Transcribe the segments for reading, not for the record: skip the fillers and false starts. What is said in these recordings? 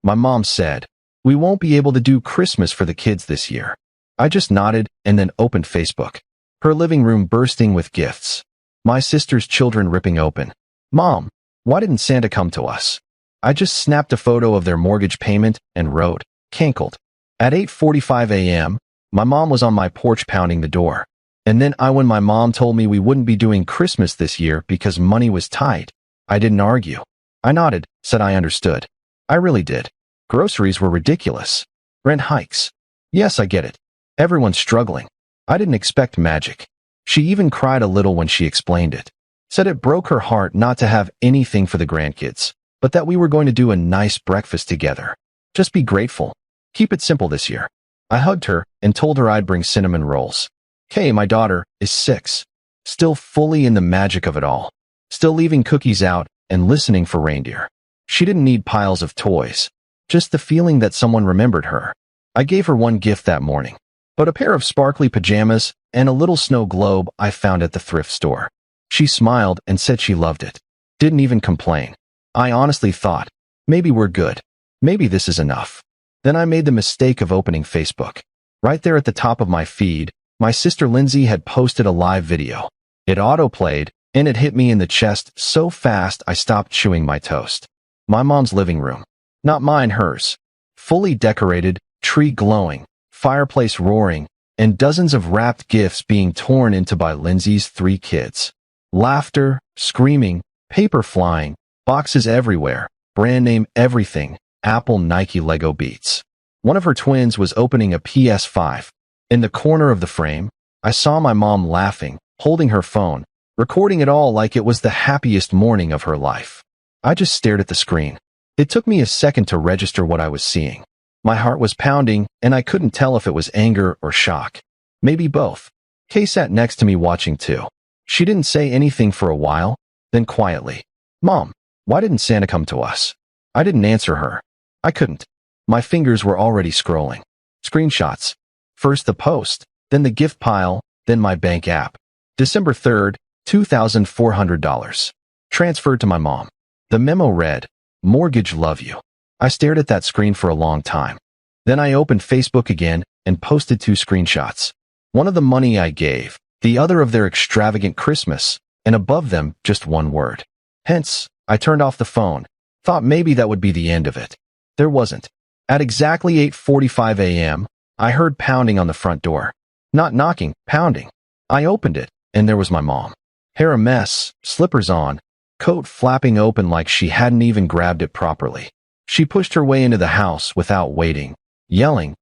My mom said, "We won't be able to do Christmas for the kids this year." I just nodded and then opened Facebook. Her living room bursting with gifts. My sister's children ripping open. "Mom, why didn't Santa come to us?" I just snapped a photo of their mortgage payment and wrote, "Canceled." At 8:45 a.m., my mom was on my porch pounding the door. And then when my mom told me we wouldn't be doing Christmas this year because money was tight, I didn't argue. I nodded, said I understood. I really did. Groceries were ridiculous. Rent hikes. Yes, I get it. Everyone's struggling. I didn't expect magic. She even cried a little when she explained it. Said it broke her heart not to have anything for the grandkids, but that we were going to do a nice breakfast together. Just be grateful. Keep it simple this year. I hugged her and told her I'd bring cinnamon rolls. Kay, my daughter, is 6. Still fully in the magic of it all. Still leaving cookies out and listening for reindeer. She didn't need piles of toys. Just the feeling that someone remembered her. I gave her one gift that morning, but a pair of sparkly pajamas and a little snow globe I found at the thrift store. She smiled and said she loved it. Didn't even complain. I honestly thought, maybe we're good. Maybe this is enough. Then I made the mistake of opening Facebook. Right there at the top of my feed, my sister Lindsay had posted a live video. It autoplayed, and it hit me in the chest so fast I stopped chewing my toast. My mom's living room. Not mine, hers. Fully decorated, tree glowing, fireplace roaring, and dozens of wrapped gifts being torn into by Lindsay's 3 kids. Laughter, screaming, paper flying, boxes everywhere, brand name everything, Apple, Nike, Lego Beats. One of her twins was opening a PS5. In the corner of the frame, I saw my mom laughing, holding her phone, recording it all like it was the happiest morning of her life. I just stared at the screen. It took me a second to register what I was seeing. My heart was pounding, and I couldn't tell if it was anger or shock. Maybe both. Kay sat next to me watching too. She didn't say anything for a while, then quietly, "Mom, why didn't Santa come to us?" I didn't answer her. I couldn't. My fingers were already scrolling. Screenshots. First the post, then the gift pile, then my bank app. December 3rd, $2,400. Transferred to my mom. The memo read, "Mortgage, love you." I stared at that screen for a long time. Then I opened Facebook again and posted 2 screenshots. One of the money I gave, the other of their extravagant Christmas, and above them just one word. Hence, I turned off the phone, thought maybe that would be the end of it. There wasn't. At exactly 8:45 a.m., I heard pounding on the front door. Not knocking, pounding. I opened it, and there was my mom. Hair a mess, slippers on, coat flapping open like she hadn't even grabbed it properly. She pushed her way into the house without waiting, yelling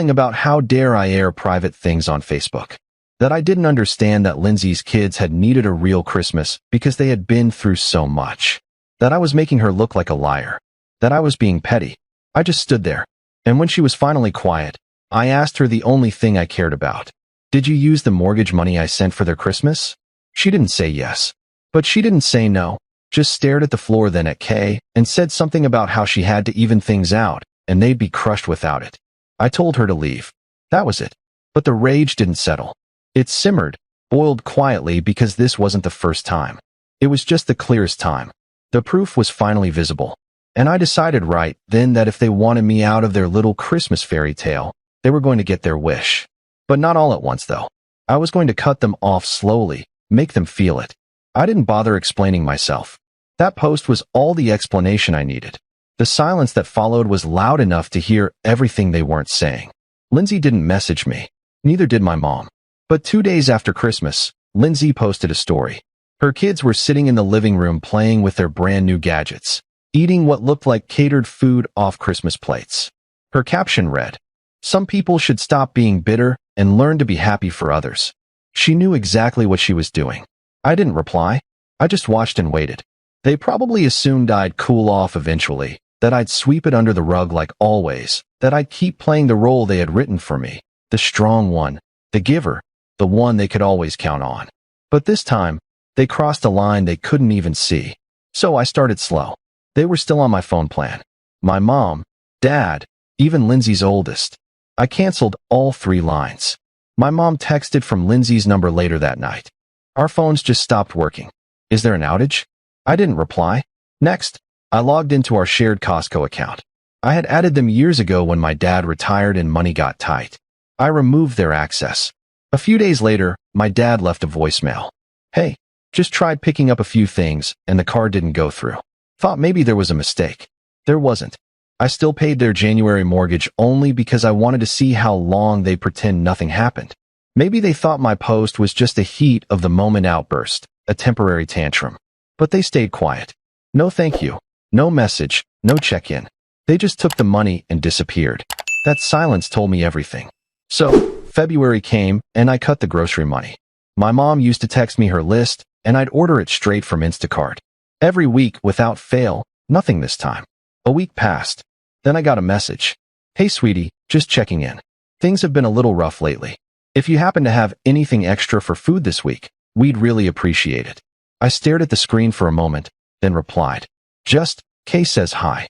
about how dare I air private things on Facebook. That I didn't understand that Lindsay's kids had needed a real Christmas because they had been through so much. That I was making her look like a liar. That I was being petty. I just stood there. And when she was finally quiet, I asked her the only thing I cared about. "Did you use the mortgage money I sent for their Christmas?" She didn't say yes. But she didn't say no, just stared at the floor then at Kay and said something about how she had to even things out and they'd be crushed without it. I told her to leave. That was it. But the rage didn't settle. It simmered, boiled quietly because this wasn't the first time. It was just the clearest time. The proof was finally visible. And I decided right then that if they wanted me out of their little Christmas fairy tale, they were going to get their wish. But not all at once, though. I was going to cut them off slowly, make them feel it. I didn't bother explaining myself. That post was all the explanation I needed. The silence that followed was loud enough to hear everything they weren't saying. Lindsay didn't message me. Neither did my mom. But 2 days after Christmas, Lindsay posted a story. Her kids were sitting in the living room playing with their brand new gadgets, eating what looked like catered food off Christmas plates. Her caption read, "Some people should stop being bitter and learn to be happy for others." She knew exactly what she was doing. I didn't reply. I just watched and waited. They probably assumed I'd cool off eventually, that I'd sweep it under the rug like always, that I'd keep playing the role they had written for me, the strong one, the giver, the one they could always count on. But this time, they crossed a line they couldn't even see. So I started slow. They were still on my phone plan. My mom, dad, even Lindsay's oldest. I canceled all 3 lines. My mom texted from Lindsay's number later that night. "Our phones just stopped working. Is there an outage?" I didn't reply. Next, I logged into our shared Costco account. I had added them years ago when my dad retired and money got tight. I removed their access. A few days later, my dad left a voicemail. Hey, just tried picking up a few things and the card didn't go through. Thought maybe there was a mistake. There wasn't. I still paid their January mortgage only because I wanted to see how long they pretend nothing happened. Maybe they thought my post was just a heat of the moment outburst, a temporary tantrum. But they stayed quiet. No thank you. No message. No check-in. They just took the money and disappeared. That silence told me everything. So, February came and I cut the grocery money. My mom used to text me her list and I'd order it straight from Instacart. Every week without fail, nothing this time. A week passed. Then I got a message. Hey sweetie, just checking in. Things have been a little rough lately. If you happen to have anything extra for food this week, we'd really appreciate it. I stared at the screen for a moment, then replied. Just, Kay says hi.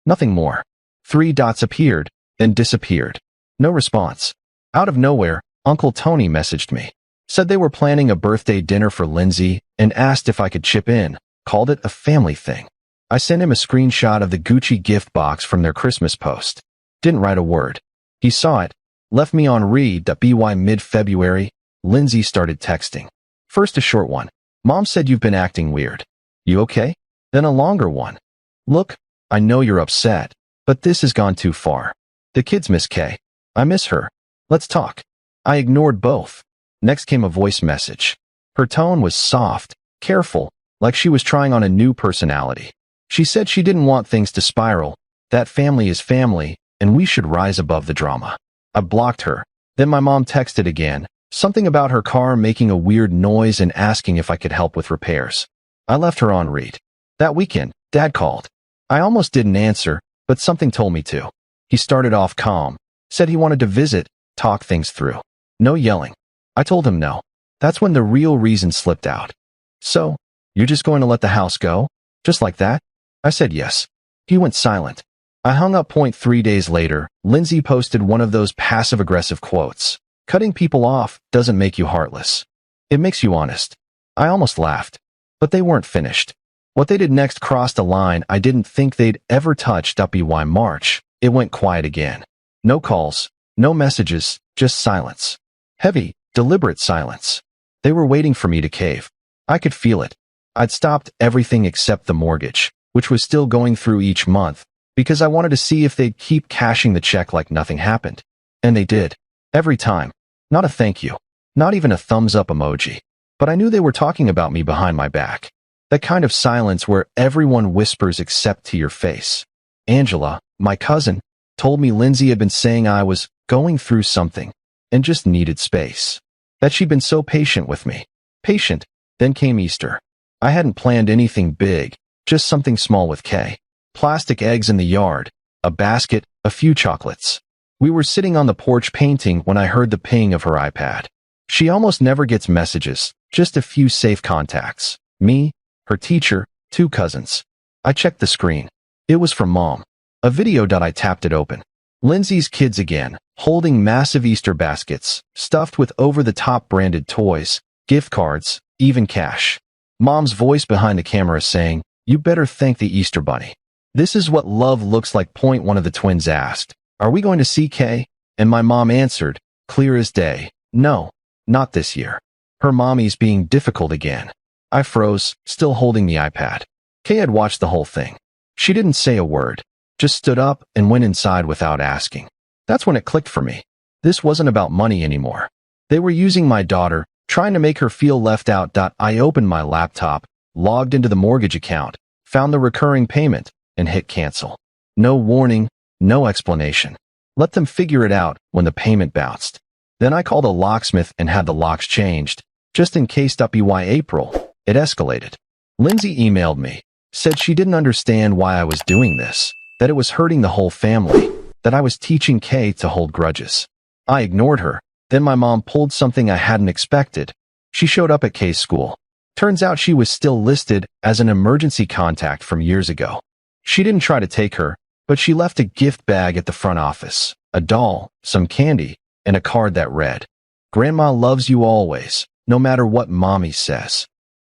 Nothing more. 3 dots appeared, then disappeared. No response. Out of nowhere, Uncle Tony messaged me. Said they were planning a birthday dinner for Lindsay and asked if I could chip in, called it a family thing. I sent him a screenshot of the Gucci gift box from their Christmas post. Didn't write a word. He saw it, left me on read.by mid-February. Lindsay started texting. First a short one. Mom said you've been acting weird. You okay? Then a longer one. Look, I know you're upset, but this has gone too far. The kids miss Kay. I miss her. Let's talk. I ignored both. Next came a voice message. Her tone was soft, careful, like she was trying on a new personality. She said she didn't want things to spiral, that family is family, and we should rise above the drama. I blocked her. Then my mom texted again, something about her car making a weird noise and asking if I could help with repairs. I left her on read. That weekend, Dad called. I almost didn't answer, but something told me to. He started off calm, said he wanted to visit, talk things through. No yelling. I told him no. That's when the real reason slipped out. So, you're just going to let the house go? Just like that? I said yes. He went silent. I hung up. 3 days later, Lindsay posted one of those passive-aggressive quotes. Cutting people off doesn't make you heartless. It makes you honest. I almost laughed. But they weren't finished. What they did next crossed a line I didn't think they'd ever touch. By March, it went quiet again. No calls, no messages, just silence. Heavy, deliberate silence. They were waiting for me to cave. I could feel it. I'd stopped everything except the mortgage, which was still going through each month, because I wanted to see if they'd keep cashing the check like nothing happened. And they did. Every time. Not a thank you. Not even a thumbs up emoji. But I knew they were talking about me behind my back. That kind of silence where everyone whispers except to your face. Angela, my cousin, told me Lindsay had been saying I was going through something and just needed space. That she'd been so patient with me. Patient. Then came Easter. I hadn't planned anything big, just something small with Kay. Plastic eggs in the yard, a basket, a few chocolates. We were sitting on the porch painting when I heard the ping of her iPad. She almost never gets messages, just a few safe contacts. Me, her teacher, 2 cousins. I checked the screen. It was from Mom. A video. I tapped it open. Lindsay's kids again, holding massive Easter baskets, stuffed with over-the-top branded toys, gift cards, even cash. Mom's voice behind the camera saying, "You better thank the Easter Bunny." This is what love looks like. One of the twins asked, "Are we going to see Kay?" And my mom answered, clear as day, "No, not this year." Her mommy's being difficult again. I froze, still holding the iPad. Kay had watched the whole thing. She didn't say a word, just stood up and went inside without asking. That's when it clicked for me. This wasn't about money anymore. They were using my daughter, trying to make her feel left out. I opened my laptop, logged into the mortgage account, found the recurring payment, and hit cancel. No warning, no explanation. Let them figure it out when the payment bounced. Then I called a locksmith and had the locks changed, just in case. By April, it escalated. Lindsay emailed me, said she didn't understand why I was doing this, that it was hurting the whole family, that I was teaching Kay to hold grudges. I ignored her. Then my mom pulled something I hadn't expected. She showed up at Kay's school. Turns out she was still listed as an emergency contact from years ago. She didn't try to take her, but she left a gift bag at the front office, a doll, some candy, and a card that read, "Grandma loves you always, no matter what Mommy says."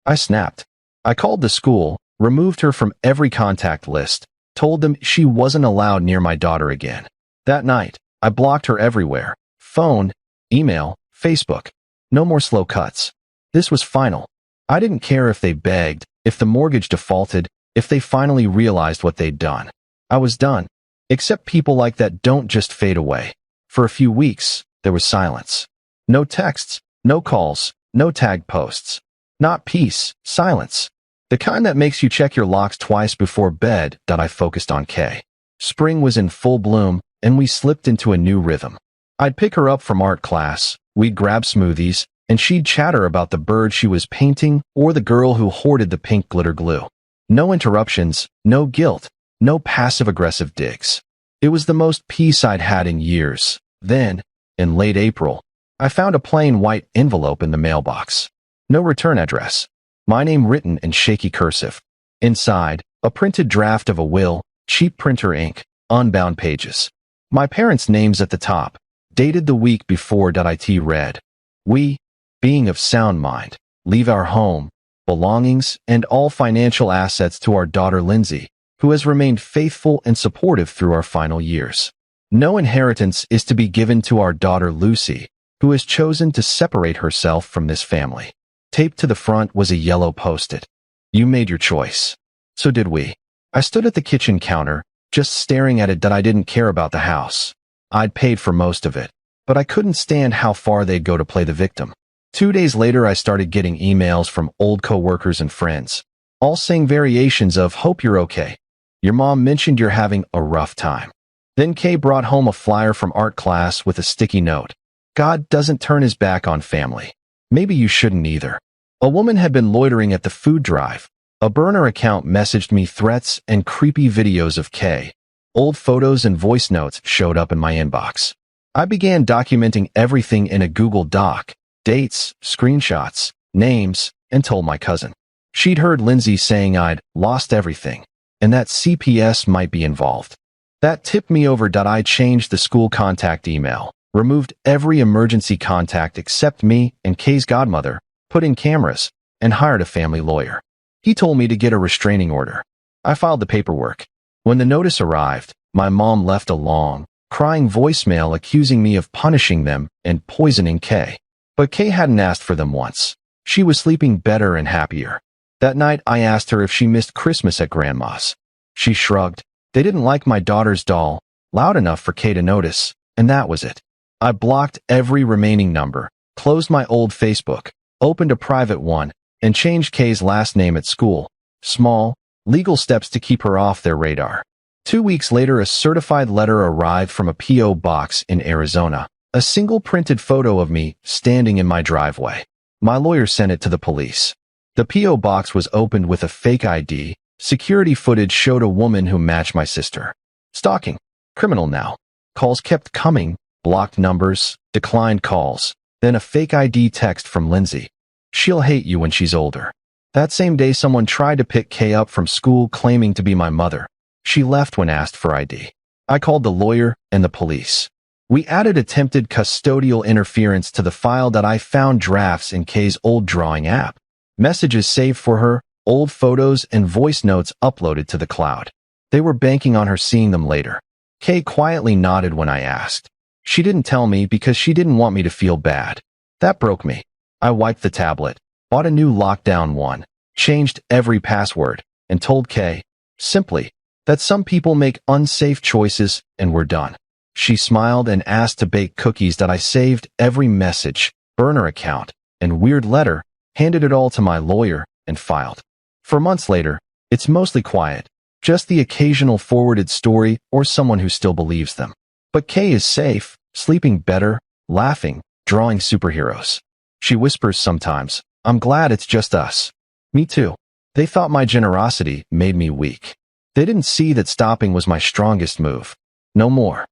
I snapped. I called the school, removed her from every contact list, told them she wasn't allowed near my daughter again. That night, I blocked her everywhere. Phone, email, Facebook. No more slow cuts. This was final. I didn't care if they begged, if the mortgage defaulted, if they finally realized what they'd done. I was done. Except people like that don't just fade away. For a few weeks, there was silence. No texts, no calls, no tag posts. Not peace, silence. The kind that makes you check your locks twice before bed. I focused on Kay. Spring was in full bloom, and we slipped into a new rhythm. I'd pick her up from art class, we'd grab smoothies, and she'd chatter about the bird she was painting or the girl who hoarded the pink glitter glue. No interruptions, no guilt, no passive-aggressive digs. It was the most peace I'd had in years. Then, in late April, I found a plain white envelope in the mailbox. No return address. My name written in shaky cursive. Inside, a printed draft of a will, cheap printer ink, unbound pages. My parents' names at the top, dated the week before. It read, "We, being of sound mind, leave our home, belongings, and all financial assets to our daughter Lindsay, who has remained faithful and supportive through our final years. No inheritance is to be given to our daughter Lucy, who has chosen to separate herself from this family." Taped to the front was a yellow post-it. You made your choice. So did we. I stood at the kitchen counter, just staring at it. I didn't care about the house. I'd paid for most of it, but I couldn't stand how far they'd go to play the victim. 2 days later, I started getting emails from old co-workers and friends, all saying variations of "Hope you're okay. Your mom mentioned you're having a rough time." Then Kay brought home a flyer from art class with a sticky note. "God doesn't turn his back on family. Maybe you shouldn't either." A woman had been loitering at the food drive. A burner account messaged me threats and creepy videos of Kay. Old photos and voice notes showed up in my inbox. I began documenting everything in a Google Doc, dates, screenshots, names, and told my cousin. She'd heard Lindsay saying I'd lost everything, and that CPS might be involved. That tipped me over. I changed the school contact email, removed every emergency contact except me and Kay's godmother, put in cameras, and hired a family lawyer. He told me to get a restraining order. I filed the paperwork. When the notice arrived, my mom left a long, crying voicemail accusing me of punishing them and poisoning Kay. But Kay hadn't asked for them once. She was sleeping better and happier. That night, I asked her if she missed Christmas at Grandma's. She shrugged. They didn't like my daughter's doll, loud enough for Kay to notice, and that was it. I blocked every remaining number, closed my old Facebook, opened a private one, and changed Kay's last name at school. Small, legal steps to keep her off their radar. 2 weeks later, a certified letter arrived from a P.O. box in Arizona. A single printed photo of me standing in my driveway. My lawyer sent it to the police. The P.O. box was opened with a fake ID. Security footage showed a woman who matched my sister. Stalking. Criminal now. Calls kept coming, blocked numbers, declined calls. Then a fake ID text from Lindsay. "She'll hate you when she's older." That same day, someone tried to pick Kay up from school claiming to be my mother. She left when asked for ID. I called the lawyer and the police. We added attempted custodial interference to the file. I found drafts in Kay's old drawing app. Messages saved for her, old photos and voice notes uploaded to the cloud. They were banking on her seeing them later. Kay quietly nodded when I asked. She didn't tell me because she didn't want me to feel bad. That broke me. I wiped the tablet, bought a new lockdown one, changed every password, and told Kay, simply, that some people make unsafe choices and we're done. She smiled and asked to bake cookies. I saved every message, burner account, and weird letter, handed it all to my lawyer, and filed. For months later, it's mostly quiet, just the occasional forwarded story or someone who still believes them. But Kay is safe, sleeping better, laughing, drawing superheroes. She whispers sometimes, "I'm glad it's just us." Me too. They thought my generosity made me weak. They didn't see that stopping was my strongest move. No more.